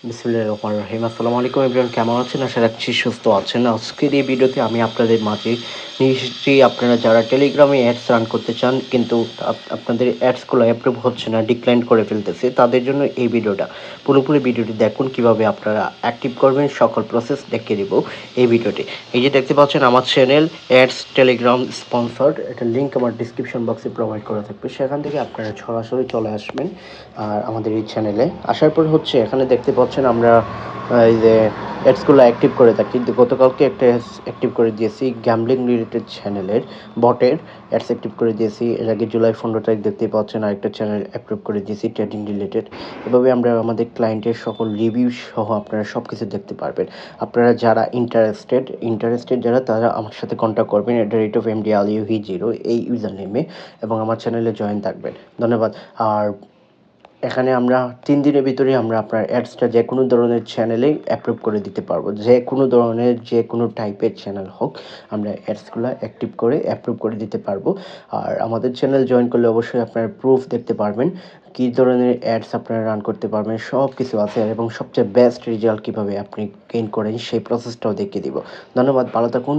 বিসমিল্লাহির রহমানির রহিম। আসসালামু আলাইকুম এভরিওয়ান, কেমন আছেন? আশা রাখছি সুস্থ আছেন। আজকের এই ভিডিওতে আমি আপনাদের মাঝে নিশ্চয়ই আপনারা যারা টেলিগ্রামে অ্যাডস রান করতে চান কিন্তু আপনাদের অ্যাডসগুলো অ্যাপ্রুভ হচ্ছে না, ডিক্লাইন করে ফেলতেছে, তাদের জন্য এই ভিডিওটা। পুরোপুরি ভিডিওটি দেখুন কিভাবে আপনারা অ্যাক্টিভ করবেন, সকল প্রসেস দেখিয়ে দিব এই ভিডিওতে। এই যে দেখতে পাচ্ছেন আমার চ্যানেল অ্যাডস টেলিগ্রাম স্পন্সর্ড, এটার লিঙ্ক আমার ডিসক্রিপশন বক্সে প্রোভাইড করা থাকবে, সেখান থেকে আপনারা সরাসরি চলে আসবেন আর আমাদের এই চ্যানেলে আসার পর হচ্ছে এখানে দেখতে পাচ্ছেন আমরা এই যে অ্যাডসগুলো অ্যাক্টিভ করে থাকি। কিন্তু গতকালকে একটা অ্যাডস অ্যাক্টিভ করে দিয়েছি গ্যাম্বলিং রিলেটেড চ্যানেলের বটের অ্যাডস অ্যাক্টিভ করে দিয়েছি। এর আগে জুলাই 15 তারিখ দেখতেই পাচ্ছেন আরেকটা চ্যানেল অ্যাপ্রুভ করে দিয়েছি ট্রেডিং রিলেটেড। এভাবে আমরা আমাদের ক্লায়েন্টের সকল রিভিউ সহ আপনারা সব কিছু দেখতে পারবেন। আপনারা যারা ইন্টারেস্টেড যারা, তারা আমার সাথে কন্ট্যাক্ট করবেন @MD_AliUhi0 এই ইউজার নেমে এবং আমার চ্যানেলে জয়েন থাকবেন। ধন্যবাদ। আর এখানে আমরা 3 দিনের ভিতরে আমরা আপনার অ্যাডসটা যে কোনো ধরনের চ্যানেলেই অ্যাপ্রুভ করে দিতে পারবো। যে কোনো ধরনের যে কোনো টাইপের চ্যানেল হোক, আমরা অ্যাডসগুলো অ্যাক্টিভ করে অ্যাপ্রুভ করে দিতে পারবো। আর আমাদের চ্যানেল জয়েন করলে অবশ্যই আপনারা প্রুফ দেখতে পারবেন, কী ধরনের অ্যাডস আপনারা রান করতে পারবেন, সব কিছু আছে এবং সবচেয়ে বেস্ট রেজাল্ট কীভাবে আপনি গেইন করেন সেই প্রসেসটাও দেখিয়ে দিব। ধন্যবাদ, ভালো থাকুন।